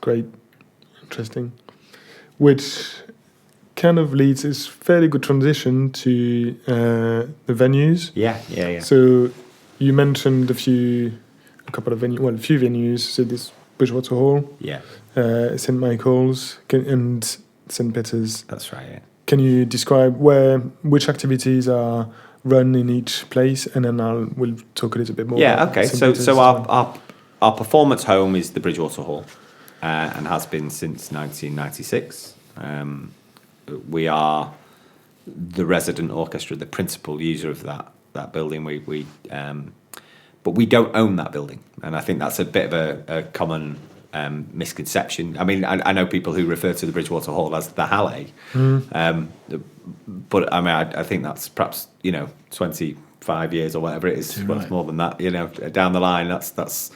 great, interesting. Which kind of leads is fairly good transition to the venues. Yeah. So you mentioned a few venues. So this Bridgewater Hall, St Michael's, and St Peters. That's right. Yeah. Can you describe which activities are run in each place, and then we'll talk a little bit more. Yeah. About Okay. St. So Peters so as our, well. our performance home is the Bridgewater Hall, and has been since 1996. We are the resident orchestra, the principal user of that building. But we don't own that building, and I think that's a bit of a common misconception. I mean, I know people who refer to the Bridgewater Hall as the Hallé, but I mean, I think that's perhaps 25 years or whatever it is. Well, it's more than that. Down the line, that's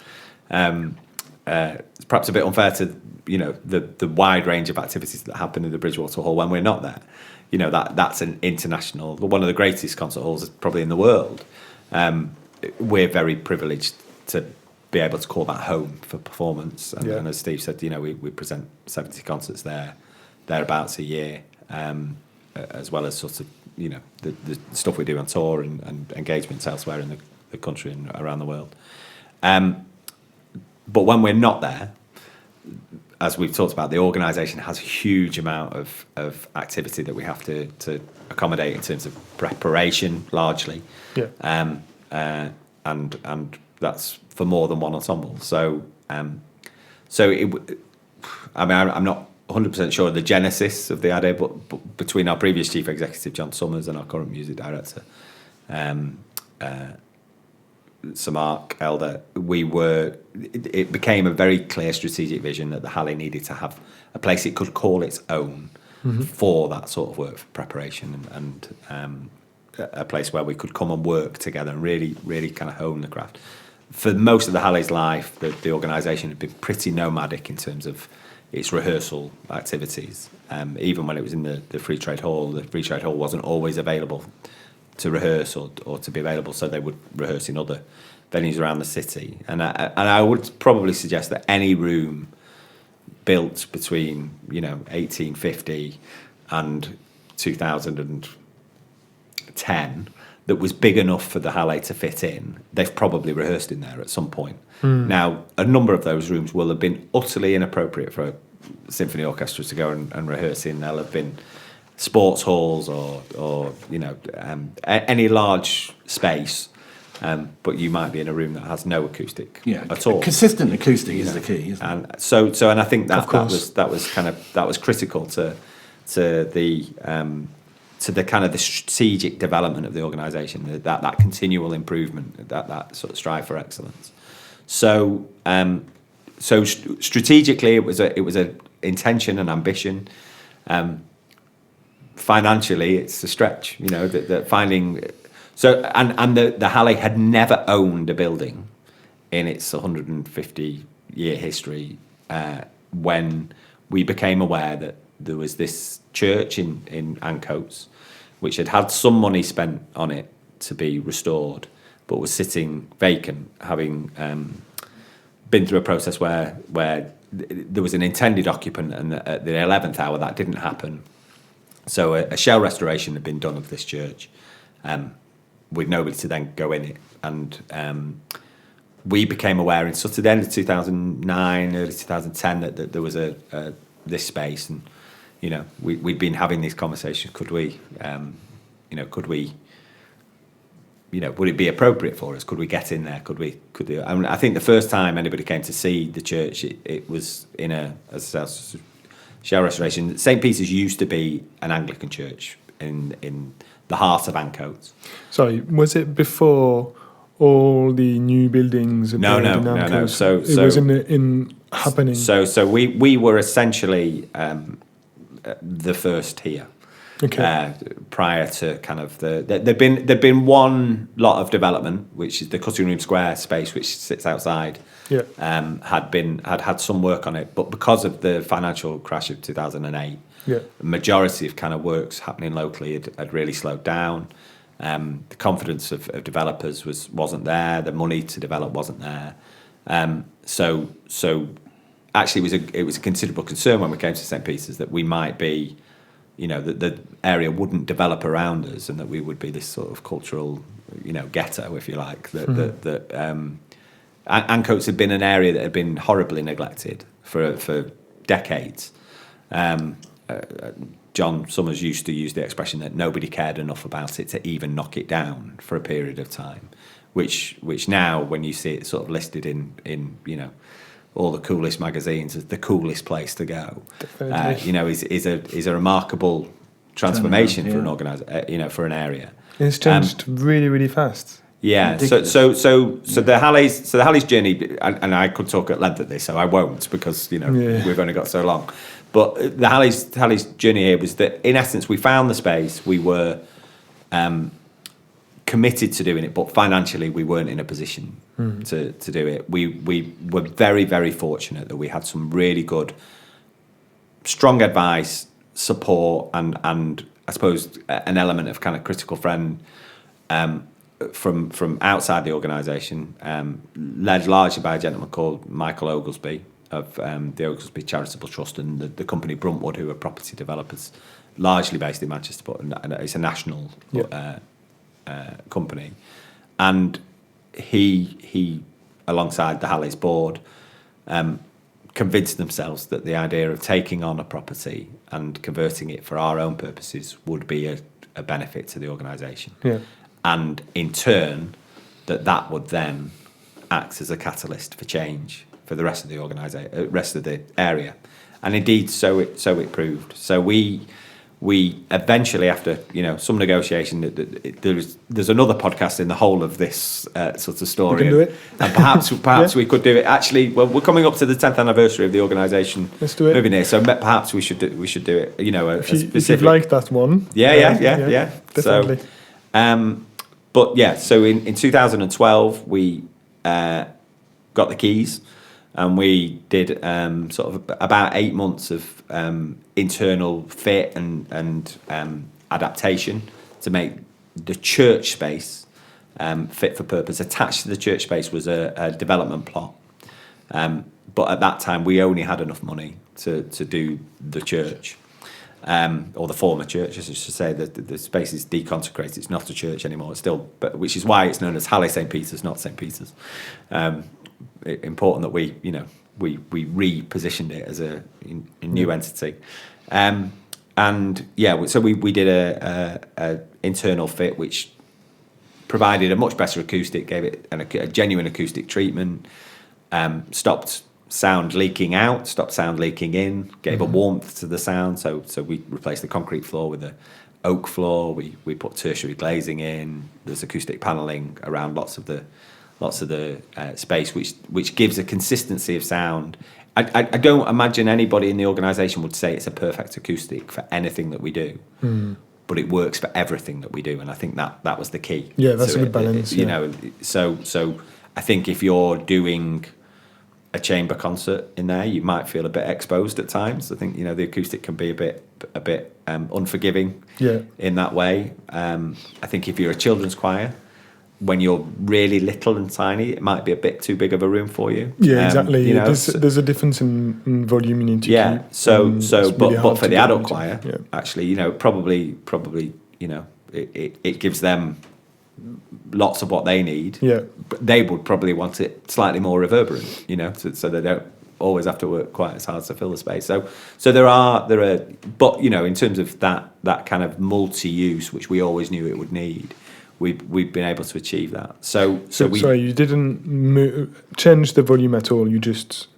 it's perhaps a bit unfair to the wide range of activities that happen in the Bridgewater Hall when we're not there. That's an international, one of the greatest concert halls probably in the world. We're very privileged to be able to call that home for performance. And as Steve said, we present 70 concerts thereabouts a year, as well as sort of the stuff we do on tour and engagements elsewhere in the country and around the world. But when we're not there, as we've talked about, the organisation has a huge amount of activity that we have to accommodate in terms of preparation, largely. Yeah. And that's for more than one ensemble. So I'm not 100% sure of the genesis of the idea, but between our previous chief executive, John Summers, and our current music director, Sir Marc Elder, it became a very clear strategic vision that the Hallé needed to have a place it could call its own for that sort of work, for preparation, and a place where we could come and work together and really kind of hone the craft. For most of the Hallé's life, the organisation had been pretty nomadic in terms of its rehearsal activities. Even when it was in the Free Trade Hall wasn't always available to rehearse or to be available, so they would rehearse in other venues around the city. And I would probably suggest that any room built between 1850 and 2010 that was big enough for the Hallé to fit in, they've probably rehearsed in there at some point. Now, a number of those rooms will have been utterly inappropriate for a symphony orchestra to go and rehearse in. They'll have been sports halls or any large space, but you might be in a room that has no acoustic at all. Consistent acoustic is the key, isn't it? And so I think that was critical to the kind of the strategic development of the organisation, that continual improvement, that sort of strive for excellence. So strategically, it was a intention and ambition. Financially, it's a stretch. That finding. So and the Hallé had never owned a building in its 150-year history when we became aware that there was this church in Ancoats, which had some money spent on it to be restored, but was sitting vacant, having been through a process where there was an intended occupant, and at the 11th hour that didn't happen. So a shell restoration had been done of this church, with nobody to then go in it, and we became aware in sort of the end of 2009, early 2010 that there was this space, and we'd been having these conversations. Could we, would it be appropriate for us? Could we get in there? I mean, I think the first time anybody came to see the church, it was in a shell restoration. St Peters used to be an Anglican church in the heart of Ancoats. Sorry, was it before all the new buildings? No. So it was in happening. So we were essentially the first here. Okay. Prior to kind of there'd been one lot of development, which is the Cutting Room Square space, which sits outside. Yeah. Had some work on it, but because of the financial crash of 2008, the majority of kind of works happening locally had really slowed down. The confidence of developers wasn't there. The money to develop wasn't there. So actually it was a considerable concern when we came to St Peters that we might be, that the area wouldn't develop around us and that we would be this sort of cultural, ghetto, if you like. Ancoats had been an area that had been horribly neglected for decades. John Summers used to use the expression that nobody cared enough about it to even knock it down for a period of time, which now, when you see it sort of listed in all the coolest magazines as the coolest place to go, is a remarkable transformation for an for an area. It's changed really, really fast. Yeah, so the Hallé's journey, and I could talk at length at this, so I won't because we've only got so long. But the Hallé's journey here was that, in essence, we found the space, we were committed to doing it, but financially we weren't in a position to do it. We were very, very fortunate that we had some really good, strong advice, support, and I suppose an element of kind of critical friend from outside the organisation, led largely by a gentleman called Michael Oglesby of the Oglesby Charitable Trust and the company Bruntwood, who are property developers, largely based in Manchester, but it's a national company. And he alongside the Hallé's board, convinced themselves that the idea of taking on a property and converting it for our own purposes would be a benefit to the organisation. Yeah. And in turn, that would then act as a catalyst for change for the rest of the rest of the area, and indeed, so it proved. So we eventually, after some negotiation, there's another podcast in the whole of this sort of story. We can do it, and perhaps we could do it. Actually, well, we're coming up to the 10th anniversary of the organisation. Let's do it. Moving here, so perhaps we should do it. If you'd like that one. Yeah. Definitely. So in 2012 we got the keys, and we did sort of about 8 months of internal fit and adaptation to make the church space fit for purpose. Attached to the church space was a development plot, but at that time we only had enough money to do the church. Or the former church, as I should say. The space is deconsecrated. It's not a church anymore. It's still, which is why it's known as Hallé St Peters, not St Peters. Important that we repositioned it as a new entity. So we did a internal fit which provided a much better acoustic, gave it a genuine acoustic treatment, stopped sound leaking out, stopped sound leaking in, gave a warmth to the sound. So we replaced the concrete floor with the oak floor. We put tertiary glazing in. There's acoustic panelling around lots of the space, which gives a consistency of sound. I don't imagine anybody in the organisation would say it's a perfect acoustic for anything that we do, but it works for everything that we do, and I think that was the key. Yeah, that's a good balance. So I think if you're doing a chamber concert in there, you might feel a bit exposed at times. I think the acoustic can be a bit unforgiving in that way. I think if you're a children's choir, when you're really little and tiny, it might be a bit too big of a room for you. Yeah, exactly. There's a difference in volume you need to keep. But for the adult choir, actually, probably, it gives them lots of what they need. Yeah. But they would probably want it slightly more reverberant, so they don't always have to work quite as hard to fill the space. So there are, but in terms of that kind of multi-use, which we always knew it would need, we've been able to achieve that. So sorry, you didn't change the volume at all. You just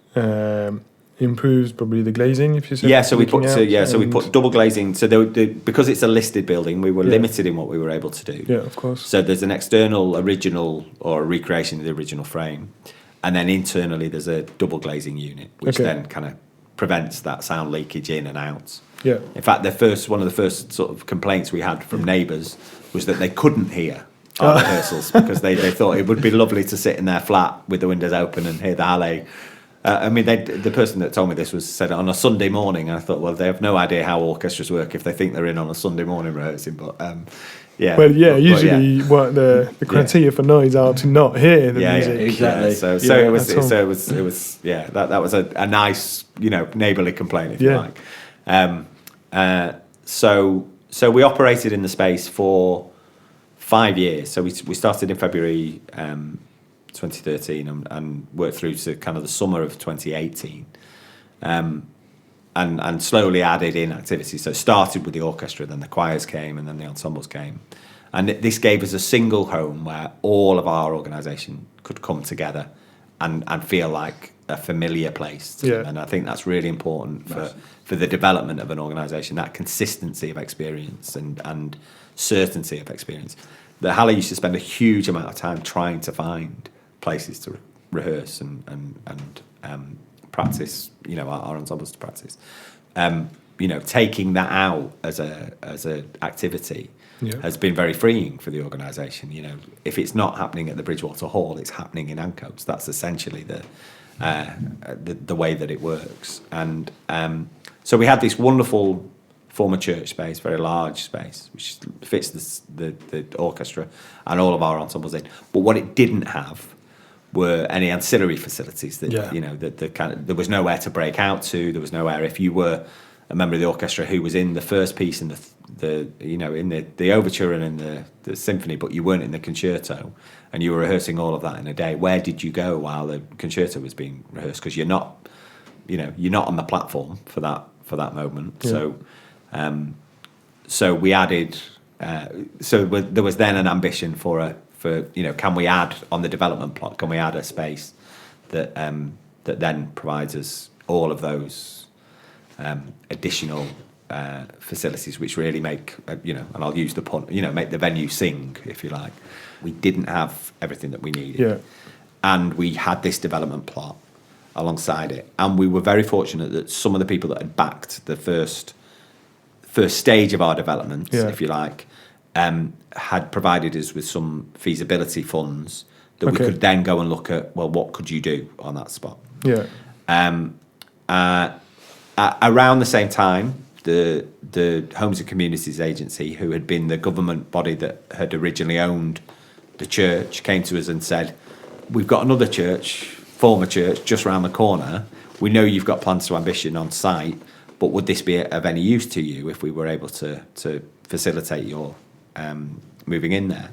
improved probably the glazing, if you said. Yeah, so we put double glazing. So because it's a listed building, we were limited in what we were able to do. Yeah, of course. So there's an external original or a recreation of the original frame, and then internally there's a double glazing unit, which then kind of prevents that sound leakage in and out. Yeah. In fact, one of the first sort of complaints we had from neighbours was that they couldn't hear our rehearsals because they thought it would be lovely to sit in their flat with the windows open and hear the Hallé. The person that told me this said on a Sunday morning, and I thought, well, they have no idea how orchestras work if they think they're in on a Sunday morning rehearsing. But Yeah. Well, usually what the criteria for noise are to not hear the music. Yeah, exactly. So it was that was a nice, neighbourly complaint, if you like. So we operated in the space for 5 years. So we started in February 2013 and worked through to kind of the summer of 2018. And slowly added in activities. So it started with the orchestra, then the choirs came, and then the ensembles came. And this gave us a single home where all of our organisation could come together and feel like a familiar place to them. And I think that's really important for the development of an organisation, that consistency of experience and certainty of experience. The Hallé used to spend a huge amount of time trying to find places to rehearse and practice, our ensembles to practice. Taking that out as a activity has been very freeing for the organisation. If it's not happening at the Bridgewater Hall, it's happening in Ancoats. That's essentially the way that it works. And so we had this wonderful former church space, very large space, which fits the orchestra and all of our ensembles in. But what it didn't have were any ancillary facilities that there was nowhere to break out to. There was nowhere, if you were a member of the orchestra who was in the first piece in in the overture and in the symphony, but you weren't in the concerto, and you were rehearsing all of that in a day. Where did you go while the concerto was being rehearsed? Because you're not on the platform for that moment. Yeah. So we added. There was then an ambition for can we add on the development plot? Can we add a space that then provides us all of those additional facilities, which really make and I'll use the pun, make the venue sing, if you like. We didn't have everything that we needed, and we had this development plot alongside it, and we were very fortunate that some of the people that had backed the first stage of our development, if you like, had provided us with some feasibility funds that we could then go and look at, well, what could you do on that spot? Yeah. Around the same time, the Homes and Communities Agency, who had been the government body that had originally owned the church, came to us and said, we've got another church, former church, just around the corner. We know you've got plans to ambition on site, but would this be of any use to you if we were able to facilitate your moving in there?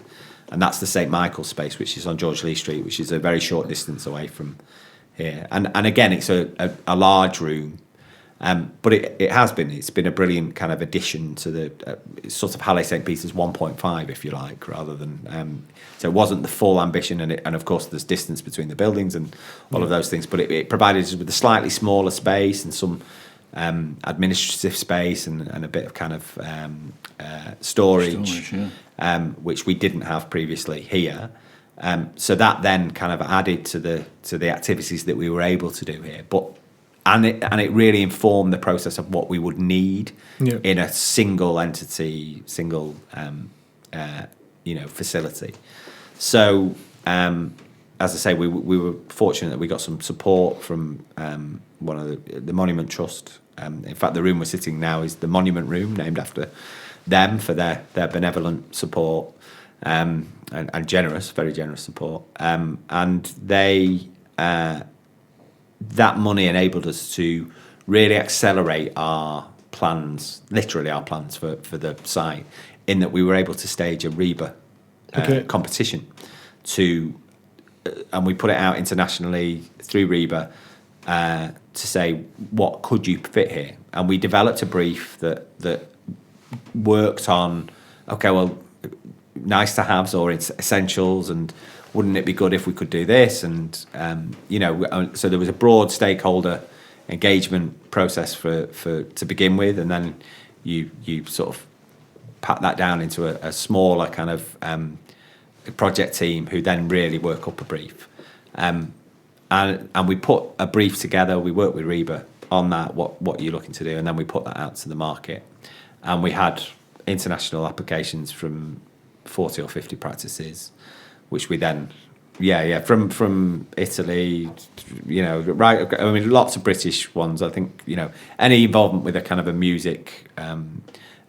And that's the St Michael's space, which is on George Lee Street, which is a very short distance away from here. And again, it's a large room, but it's been a brilliant kind of addition to the sort of Hallé St Peters 1.5, if you like, rather than so it wasn't the full ambition, and of course there's distance between the buildings and all of those things, but it provided us with a slightly smaller space and some administrative space and a bit of kind of storage, which we didn't have previously here. So that then kind of added to the activities that we were able to do here. And it really informed the process of what we would need in a single entity, facility. So as I say, we were fortunate that we got some support from one of the Monument Trust. In fact, the room we're sitting now is the Monument Room, named after them for their benevolent support and generous, very generous support. And they that money enabled us to really accelerate our plans, literally our plans for the site, in that we were able to stage a REBA competition and we put it out internationally through REBA to say, what could you fit here? And we developed a brief that worked on, nice to haves or essentials, and wouldn't it be good if we could do this? And so there was a broad stakeholder engagement process for to begin with, and then you sort of pat that down into a smaller kind of project team who then really work up a brief. And we put a brief together. We worked with REBA on that. What are you looking to do? And then we put that out to the market, and we had international applications from 40 or 50 practices, which we then from Italy, right. I mean, lots of British ones. I think any involvement with a kind of a music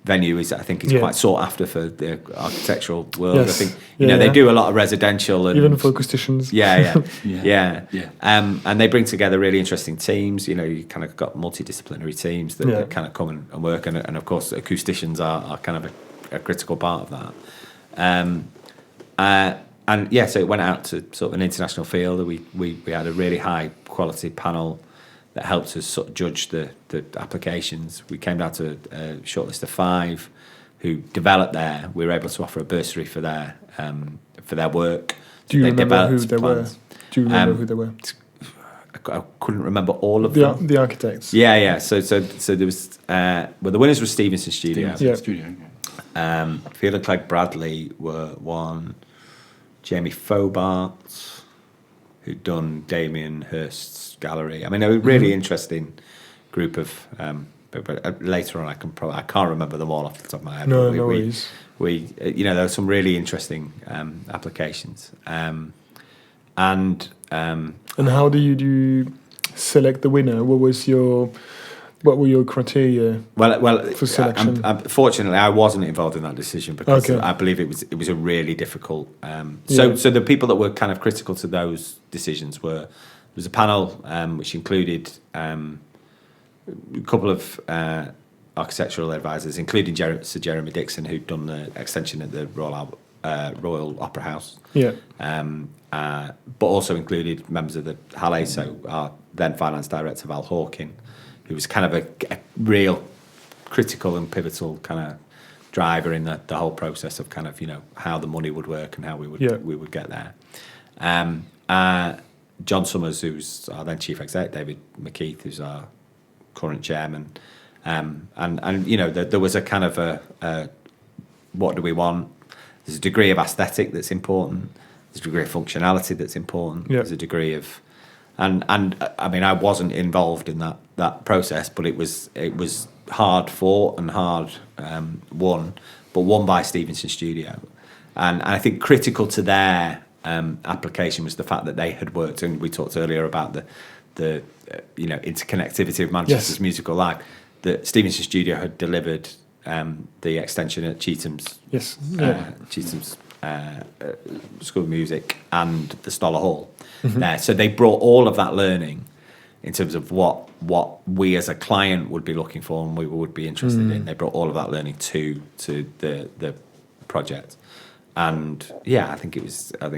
venue is quite sought after for the architectural world. Yes. I think they do a lot of residential and even for acousticians. And they bring together really interesting teams. You kind of got multidisciplinary teams that kind of come and work, and of course acousticians are kind of a critical part of that. So it went out to sort of an international field. We had a really high quality panel that helped us sort of judge the applications. We came down to a shortlist of 5 who developed there. We were able to offer a bursary for their work. Do you remember who they were? I couldn't remember all of them. The architects. Yeah. So there was the winners were Stevenson Studio. Field and Clegg Bradley were one. Jamie Fobart, who'd done Damien Hirst's gallery. I mean, a really interesting group of. But later on, I can't remember them all off the top of my head. No worries. There were some really interesting applications. And how do you select the winner? What were your criteria? Well, for selection. Fortunately, I wasn't involved in that decision because I believe it was a really difficult. So the people that were kind of critical to those decisions there was a panel which included a couple of architectural advisors, including Sir Jeremy Dixon, who'd done the extension at the Royal Opera House. But also included members of the Hallé, so our then finance director Val Hawkin, who was kind of a real critical and pivotal kind of driver in the whole process of kind of how the money would work and how we would get there. John Summers, who's our then chief exec, David McKeith, who's our current chairman, and there was a kind of a what do we want? There's a degree of aesthetic that's important. There's a degree of functionality that's important. There's a degree of and I mean I wasn't involved in that process, but it was hard fought and hard won, but won by Stevenson Studio, and I think critical to their application was the fact that they had worked, and we talked earlier about the interconnectivity of Manchester's musical life. That Stevenson Studio had delivered the extension at Chetham's School of Music and the Stoller Hall there. So they brought all of that learning in terms of what we as a client would be looking for and we would be interested in. They brought all of that learning to the project. And I think it was that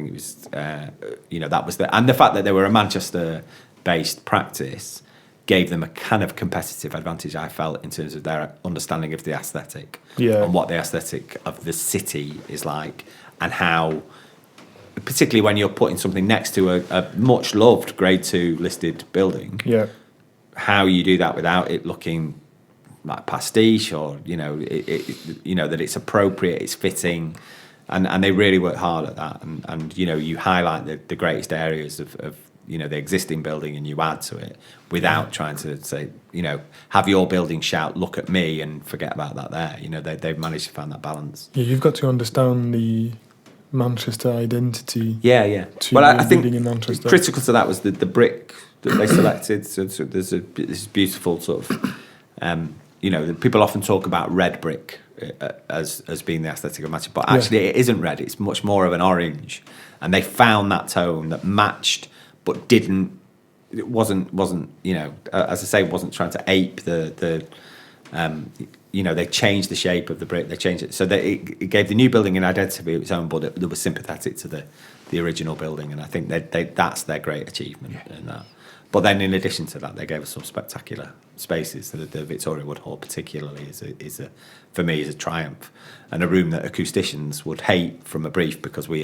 was the fact that they were a Manchester-based practice gave them a kind of competitive advantage, I felt, in terms of their understanding of the aesthetic and what the aesthetic of the city is like, and how, particularly when you're putting something next to a much loved Grade 2 listed building, how you do that without it looking like pastiche, or that it's appropriate, it's fitting. And they really work hard at that, and you highlight the greatest areas of the existing building, and you add to it without trying to say have your building shout look at me and forget about that there. They've managed to find that balance. You've got to understand the Manchester identity. Well, I think in Manchester. Critical to that was the brick that they selected. So there's this beautiful sort of people often talk about red brick as being the aesthetic of Manchester, but actually it isn't red, it's much more of an orange, and they found that tone that matched but wasn't as I say, wasn't trying to ape the they changed the shape of the brick, they changed it so that it gave the new building an identity of its own, but it was sympathetic to the original building, and I think that's their great achievement in that. But then, in addition to that, they gave us some spectacular spaces. The Victoria Wood Hall, particularly, is for me is a triumph, and a room that acousticians would hate from a brief because we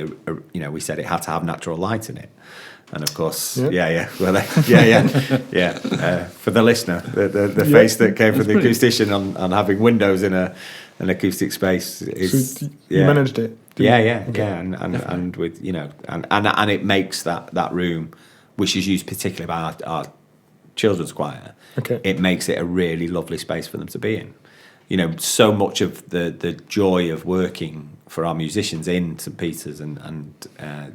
said it had to have natural light in it, and of course, for the listener, the face that came from the acoustician on having windows in an acoustic space is so you managed it. And with and it makes that room, which is used particularly by our children's choir, it makes it a really lovely space for them to be in. So much of the joy of working for our musicians in St Peters and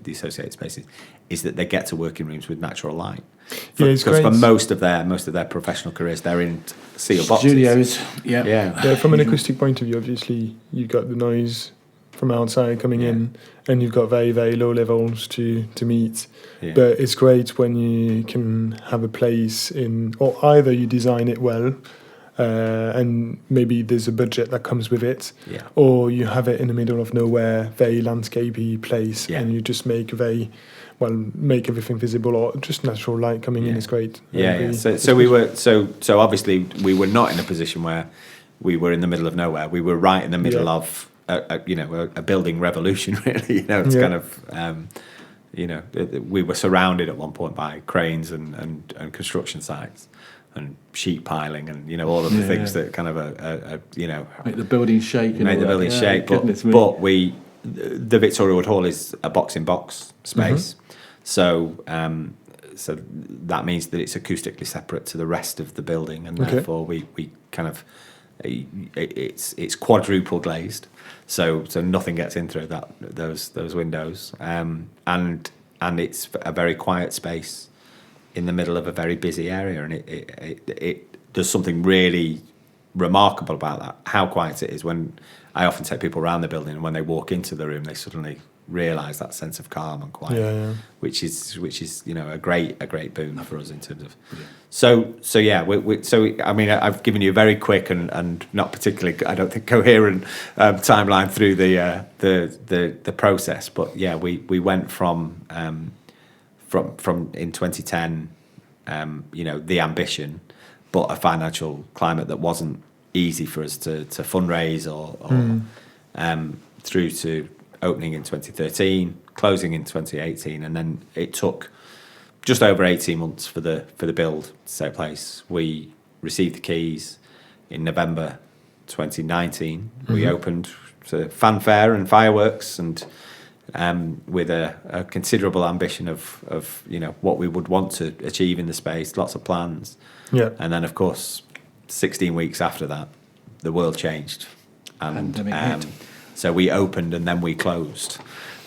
the associated spaces is that they get to work in rooms with natural light. It's great. For most of their professional careers, they're in sealed boxes. Studios, yeah. From an acoustic point of view, obviously you've got the noise from outside coming in, and you've got very, very low levels to meet. Yeah. But it's great when you can have a place or either you design it well, and maybe there's a budget that comes with it, or you have it in the middle of nowhere, very landscapey place, and you just make make everything visible, or just natural light coming in is great. So obviously we were not in a position where we were in the middle of nowhere. We were right in the middle of a building revolution, really. It's kind of we were surrounded at one point by cranes and construction sites and sheet piling and all of the things that kind of make the building shake. But the Victoria Wood Hall is a box-in-box space, so that means that it's acoustically separate to the rest of the building, and therefore we kind of it's quadruple glazed, so nothing gets in through those windows, and it's a very quiet space in the middle of a very busy area, and there's something really remarkable about that, how quiet it is. When I often take people around the building, and when they walk into the room, they suddenly realise that sense of calm and quiet, which is a great boon for us in terms of. So I mean, I've given you a very quick and not particularly, I don't think, coherent timeline through the process, but we went from in 2010, the ambition, but a financial climate that wasn't easy for us to fundraise or through to opening in 2013, closing in 2018, and then it took just over 18 months for the build to take place. We received the keys in November 2019. We opened to fanfare and fireworks, and with a considerable ambition of what we would want to achieve in the space, lots of plans. And then, of course, 16 weeks after that, the world changed, and so we opened and then we closed.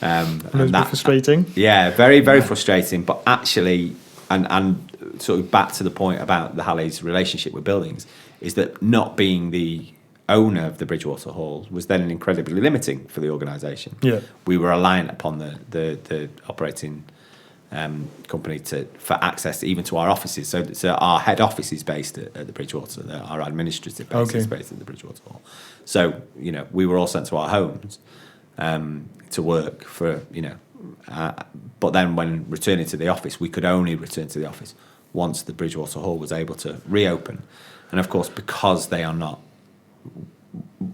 And that's frustrating. Yeah, very, very frustrating. But actually, and sort of back to the point about the Hallé's relationship with buildings, is that not being the owner of the Bridgewater Hall was then incredibly limiting for the organisation. We were reliant upon the operating company for access even to our offices. So our head office is based at the Bridgewater. Our administrative base is based at the Bridgewater Hall. So we were all sent to our homes to work for but then when returning to the office, we could only return to the office once the Bridgewater Hall was able to reopen. And of course, because they are not,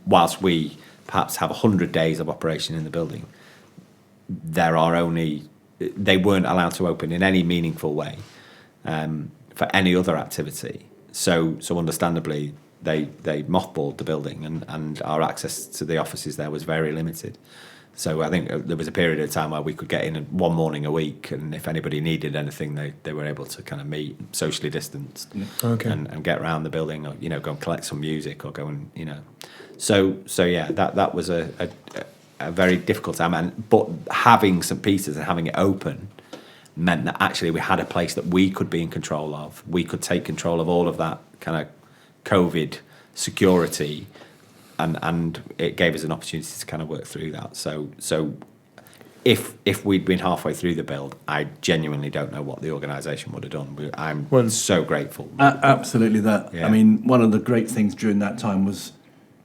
whilst we perhaps have 100 days of operation in the building, they weren't allowed to open in any meaningful way for any other activity. So understandably, they mothballed the building, and our access to the offices there was very limited. So I think there was a period of time where we could get in one morning a week, and if anybody needed anything, they were able to kind of meet socially distanced and get around the building, or go and collect some music, or go and So that was a very difficult time. But having St Peters and having it open meant that actually we had a place that we could be in control of. We could take control of all of that kind of COVID security, and it gave us an opportunity to kind of work through that. So if we'd been halfway through the build, I genuinely don't know what the organisation would have done. I'm so grateful. Absolutely that. Yeah. I mean, one of the great things during that time was,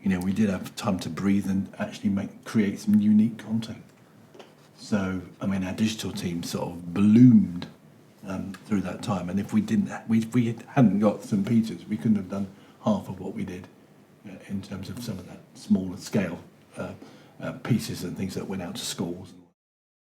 we did have time to breathe and actually create some unique content. So, I mean, our digital team sort of bloomed through that time. And if we hadn't got St Peters, we couldn't have done half of what we did in terms of some of that smaller scale pieces and things that went out to schools.